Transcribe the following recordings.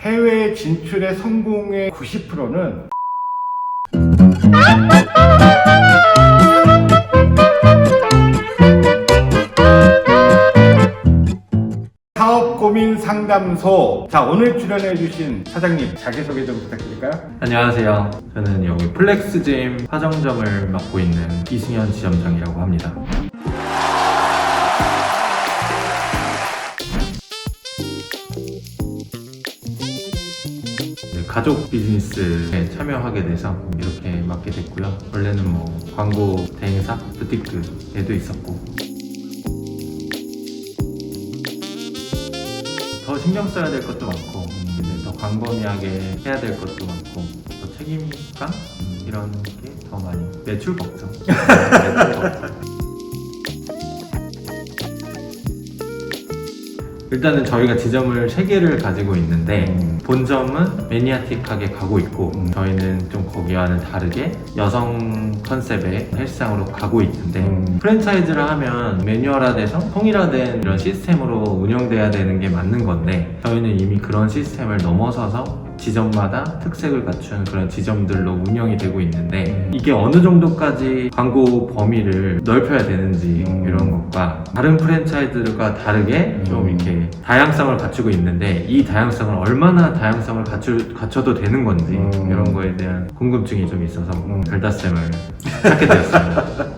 해외 진출의 성공의 90%는 사업 고민 상담소. 자, 오늘 출연해 주신 사장님 자기소개 좀 부탁드릴까요? 안녕하세요. 저는 여기 플렉스짐 화정점을 맡고 있는 이승현 지점장이라고 합니다. 가족 비즈니스에 참여하게 돼서 이렇게 맡게 됐고요. 원래는 광고 대행사, 부티크에도 있었고 더 신경 써야 될 것도 많고 더 광범위하게 해야 될 것도 많고 더 책임감 이런 게 더 많이 매출 걱정. 매출 걱정. 일단은 저희가 지점을 3개를 가지고 있는데 본점은 매니아틱하게 가고 있고 저희는 좀 거기와는 다르게 여성 컨셉의 헬스장으로 가고 있는데 프랜차이즈를 하면 매뉴얼화돼서 통일화된 이런 시스템으로 운영돼야 되는 게 맞는 건데 저희는 이미 그런 시스템을 넘어서서 지점마다 특색을 갖춘 그런 지점들로 운영이 되고 있는데 이게 어느 정도까지 광고 범위를 넓혀야 되는지 이런 것과 다른 프랜차이즈들과 다르게 좀 이렇게 다양성을 갖추고 있는데 이 다양성을 얼마나 다양성을 갖춰도 되는 건지 이런 거에 대한 궁금증이 좀 있어서 별다쌤을 찾게 되었습니다.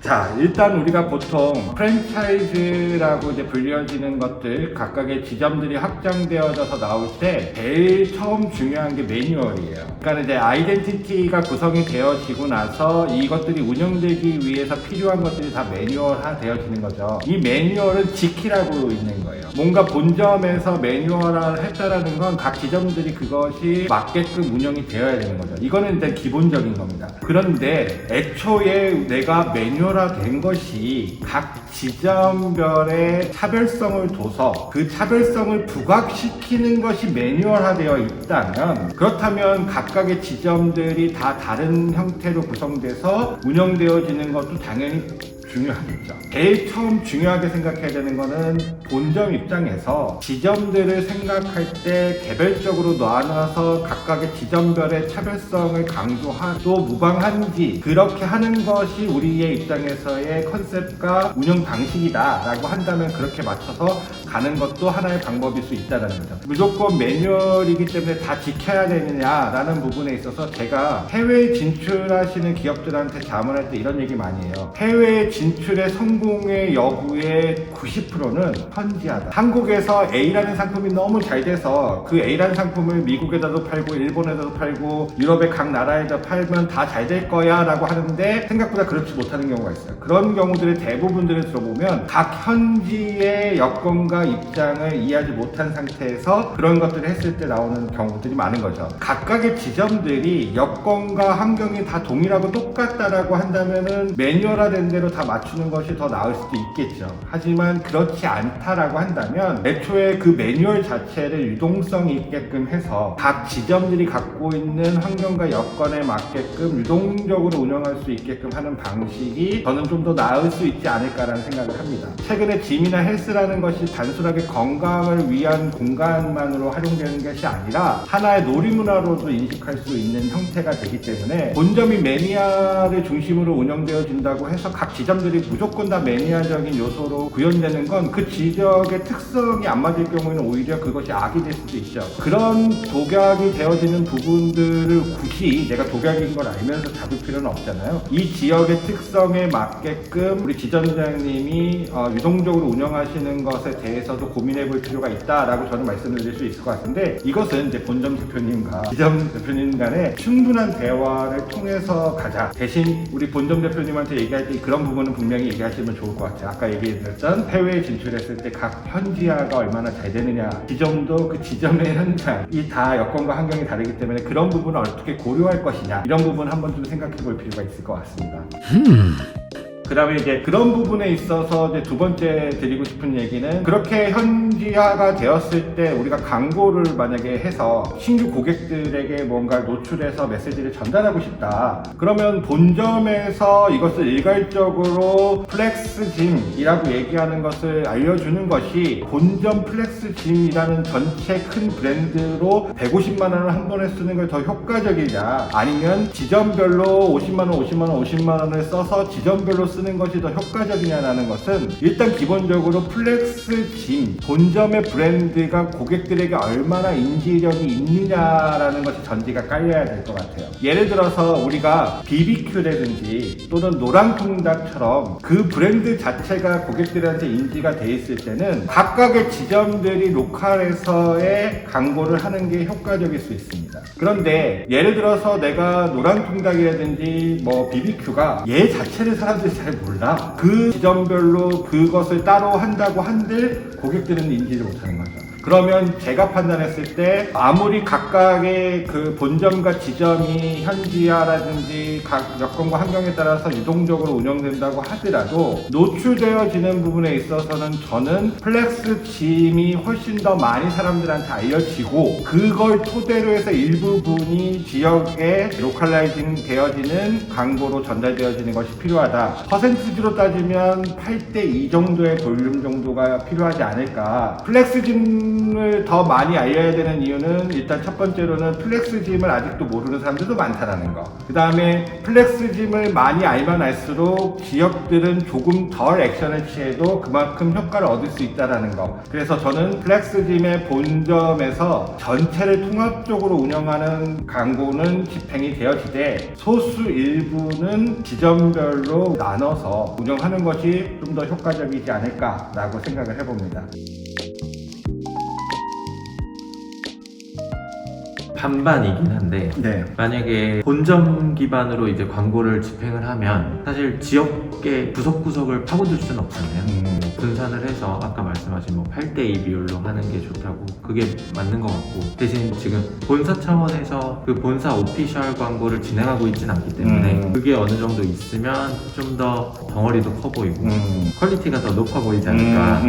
자, 일단 우리가 보통 프랜차이즈라고 이제 불려지는 것들 각각의 지점들이 확장되어져서 나올 때 제일 처음 중요한 게 매뉴얼이에요. 그러니까 이제 아이덴티티가 구성이 되어지고 나서 이것들이 운영되기 위해서 필요한 것들이 다 매뉴얼화 되어지는 거죠. 이 매뉴얼은 지키라고 있는 거예요. 뭔가 본점에서 매뉴얼화를 했다라는 건 각 지점들이 그것이 맞게끔 운영이 되어야 되는 거죠. 이거는 일단 기본적인 겁니다. 그런데 애초에 내가 매뉴얼화된 것이 각 지점별의 차별성을 둬서 그 차별성을 부각시키는 것이 매뉴얼화되어 있다면 그렇다면 각각의 지점들이 다 다른 형태로 구성돼서 운영되어지는 것도 당연히 중요하겠죠. 제일 처음 중요하게 생각해야 되는 거는 본점 입장에서 지점들을 생각할 때 개별적으로 나눠서 각각의 지점별의 차별성을 강조하도 무방한지 그렇게 하는 것이 우리의 입장에서의 컨셉과 운영 방식이다 라고 한다면 그렇게 맞춰서 가는 것도 하나의 방법일 수 있다는 거죠. 무조건 매뉴얼이기 때문에 다 지켜야 되느냐라는 부분에 있어서 제가 해외 진출하시는 기업들한테 자문할 때 이런 얘기 많이 해요. 해외 진출의 성공의 여부의 90%는 현지화다. 한국에서 A라는 상품이 너무 잘 돼서 그 A라는 상품을 미국에다도 팔고 일본에다도 팔고 유럽의 각 나라에다 팔면 다 잘 될 거야 라고 하는데 생각보다 그렇지 못하는 경우가 있어요. 그런 경우들의 대부분들을 들어보면 각 현지의 여건과 입장을 이해하지 못한 상태에서 그런 것들을 했을 때 나오는 경우들이 많은 거죠. 각각의 지점들이 여건과 환경이 다 동일하고 똑같다라고 한다면은 매뉴얼화된 대로 다 맞추는 것이 더 나을 수도 있겠죠. 하지만 그렇지 않다라고 한다면 애초에 그 매뉴얼 자체를 유동성 있게끔 해서 각 지점들이 갖고 있는 환경과 여건에 맞게끔 유동적으로 운영할 수 있게끔 하는 방식이 저는 좀 더 나을 수 있지 않을까라는 생각을 합니다. 최근에 짐이나 헬스라는 것이 단순하게 건강을 위한 공간만으로 활용되는 것이 아니라 하나의 놀이문화로도 인식할 수 있는 형태가 되기 때문에 본점이 매니아를 중심으로 운영되어진다고 해서 각 지점들이 무조건 다 매니아적인 요소로 구현되는 건 그 지역의 특성이 안 맞을 경우에는 오히려 그것이 악이 될 수도 있죠. 그런 독약이 되어지는 부분들을 굳이 내가 독약인 걸 알면서 잡을 필요는 없잖아요. 이 지역의 특성에 맞게끔 우리 지점장님이 유동적으로 운영하시는 것에 대해서도 고민해 볼 필요가 있다라고 저는 말씀을 드릴 수 있을 것 같은데 이것은 이제 본점 대표님과 지점 대표님 간에 충분한 대화를 통해서 가자. 대신 우리 본점 대표님한테 얘기할 때 그런 부분은 분명히 얘기하시면 좋을 것 같아요. 아까 얘기했던 해외에 진출했을 때 각 현지화가 얼마나 잘 되느냐, 지점도 그 지점의 현장이 다 여건과 환경이 다르기 때문에 그런 부분을 어떻게 고려할 것이냐 이런 부분 한번 좀 생각해 볼 필요가 있을 것 같습니다. 그 다음에 이제 그런 부분에 있어서 이제 두 번째 드리고 싶은 얘기는, 그렇게 현지화가 되었을 때 우리가 광고를 만약에 해서 신규 고객들에게 뭔가 노출해서 메시지를 전달하고 싶다. 그러면 본점에서 이것을 일괄적으로 플렉스짐이라고 얘기하는 것을 알려주는 것이 본점 플렉스짐이라는 전체 큰 브랜드로 150만 원을 한 번에 쓰는 걸 더 효과적이냐, 아니면 지점별로 50만 원, 50만 원, 50만 원을 써서 지점별로 쓰는 것이 더 효과적이냐라는 것은, 일단 기본적으로 플렉스짐 본점의 브랜드가 고객들에게 얼마나 인지력이 있느냐라는 것이 전제가 깔려야 될 것 같아요. 예를 들어서 우리가 BBQ라든지 또는 노랑통닭처럼 그 브랜드 자체가 고객들한테 인지가 돼 있을 때는 각각의 지점들이 로컬에서의 광고를 하는 게 효과적일 수 있습니다. 그런데 예를 들어서 내가 노랑통닭이라든지 뭐 BBQ가 얘 자체를 사람들이 잘 몰라. 그 지점별로 그것을 따로 한다고 한들 고객들은 인지를 못하는 거죠. 그러면 제가 판단했을 때 아무리 각각의 그 본점과 지점이 현지화라든지 각 여건과 환경에 따라서 유동적으로 운영된다고 하더라도 노출되어지는 부분에 있어서는 저는 플렉스짐이 훨씬 더 많이 사람들한테 알려지고, 그걸 토대로 해서 일부분이 지역에 로컬라이징 되어지는 광고로 전달되어지는 것이 필요하다. 퍼센티지로 따지면 8대2 정도의 볼륨 정도가 필요하지 않을까. 플렉스짐 을 더 많이 알려야 되는 이유는, 일단 첫 번째로는 플렉스짐을 아직도 모르는 사람들도 많다라는 거. 그 다음에 플렉스짐을 많이 알면 알수록 지역들은 조금 덜 액션을 취해도 그만큼 효과를 얻을 수 있다라는 거. 그래서 저는 플렉스짐의 본점에서 전체를 통합적으로 운영하는 광고는 집행이 되어지되, 소수 일부는 지점별로 나눠서 운영하는 것이 좀 더 효과적이지 않을까라고 생각을 해봅니다. 반반이긴 한데, 네. 만약에 본점 기반으로 이제 광고를 집행을 하면 사실 지역의 구석구석을 파고들 수는 없잖아요. 분산을 해서 아까 말씀하신 뭐 8대2 비율로 하는 게 좋다고, 그게 맞는 것 같고, 대신 지금 본사 차원에서 그 본사 오피셜 광고를 진행하고 있진 않기 때문에 그게 어느 정도 있으면 좀 더 덩어리도 커 보이고 퀄리티가 더 높아 보이지 않을까.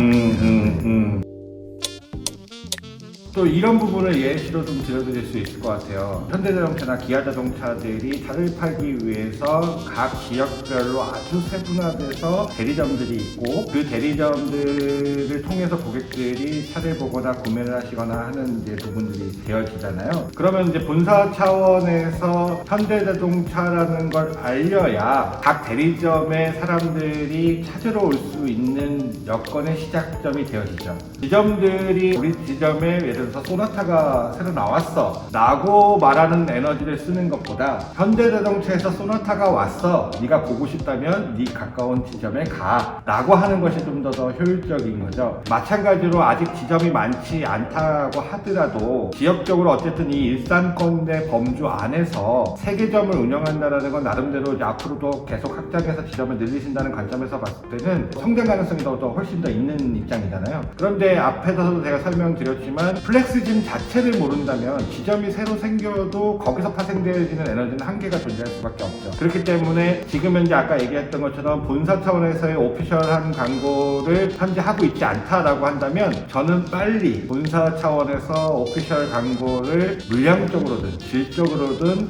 또 이런 부분을 예시로 좀 들어드릴 수 있을 것 같아요. 현대자동차나 기아자동차들이 차를 팔기 위해서 각 지역별로 아주 세분화돼서 대리점들이 있고, 그 대리점들을 통해서 고객들이 차를 보거나 구매를 하시거나 하는 이제 부분들이 되어지잖아요. 그러면 이제 본사 차원에서 현대자동차라는 걸 알려야 각 대리점에 사람들이 찾으러 올 수 있는 여건의 시작점이 되어지죠. 지점들이 우리 지점에 예를 들어서 소나타가 새로 나왔어 라고 말하는 에너지를 쓰는 것보다, 현대자동차에서 소나타가 왔어, 네가 보고 싶다면 네 가까운 지점에 가 라고 하는 것이 좀 더 효율적인 거죠. 마찬가지로 아직 지점이 많지 않다고 하더라도 지역적으로 어쨌든 이 일산권 내 범주 안에서 3개점을 운영한다는 건 나름대로 이제 앞으로도 계속 확장해서 지점을 늘리신다는 관점에서 봤을 때는 성장 가능성이 더 훨씬 더 있는 입장이잖아요. 그런데 앞에서도 제가 설명드렸지만, 플렉스짐 자체를 모른다면 지점이 새로 생겨도 거기서 파생되어지는 에너지는 한계가 존재할 수밖에 없죠. 그렇기 때문에 지금 현재 아까 얘기했던 것처럼 본사 차원에서의 오피셜한 광고를 현재 하고 있지 않다라고 한다면, 저는 빨리 본사 차원에서 오피셜 광고를 물량적으로든 질적으로든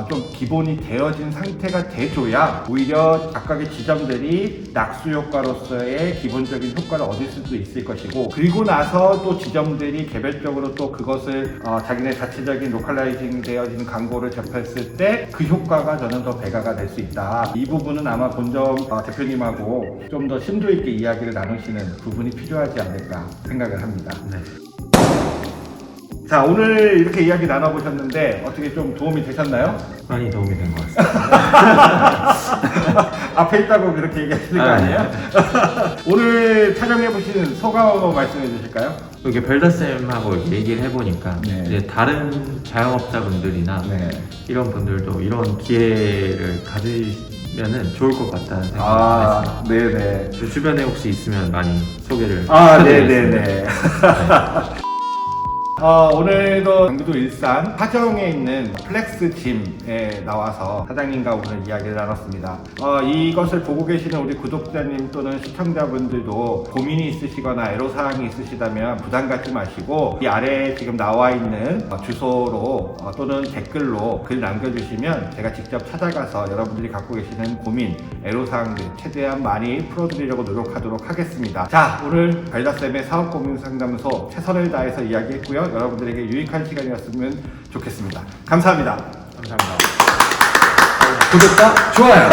좀 기본이 되어진 상태가 돼줘야 오히려 각각의 지점들이 낙수 효과로서의 기본적인 효과를 얻을 수도 있을 것이고, 그리고 나서 또 지점들이 개별적으로 또 그것을 자기네 자체적인 로컬라이징 되어진 광고를 접했을 때 그 효과가 저는 더 배가가 될 수 있다. 이 부분은 아마 본점 대표님하고 좀 더 심도 있게 이야기를 나누시는 부분이 필요하지 않을까 생각을 합니다. 네. 자, 오늘 이렇게 이야기 나눠보셨는데 어떻게 좀 도움이 되셨나요? 많이 도움이 된 것 같습니다. 앞에 있다고 그렇게 얘기하시는 거 아니에요? 오늘 촬영해보신 소감 한번 말씀해 주실까요? 이렇게 벨더쌤하고 얘기를 해보니까 네. 이제 다른 자영업자분들이나 네. 이런 분들도 이런 기회를 가지면은 좋을 것 같다는 생각이 했습니다. 네네. 주변에 혹시 있으면 많이 소개를 네네네. 오늘도 경기도 일산 화정에 있는 플렉스 짐에 나와서 사장님과 오늘 이야기를 나눴습니다. 이것을 보고 계시는 우리 구독자님 또는 시청자분들도 고민이 있으시거나 애로사항이 있으시다면 부담 갖지 마시고 이 아래에 지금 나와 있는 주소로 또는 댓글로 글 남겨주시면 제가 직접 찾아가서 여러분들이 갖고 계시는 고민, 애로사항들 최대한 많이 풀어드리려고 노력하도록 하겠습니다. 자, 오늘 별다쌤의 사업고민상담소 최선을 다해서 이야기했고요. 여러분들에게 유익한 시간이었으면 좋겠습니다. 감사합니다. 감사합니다. 구독과 좋아요.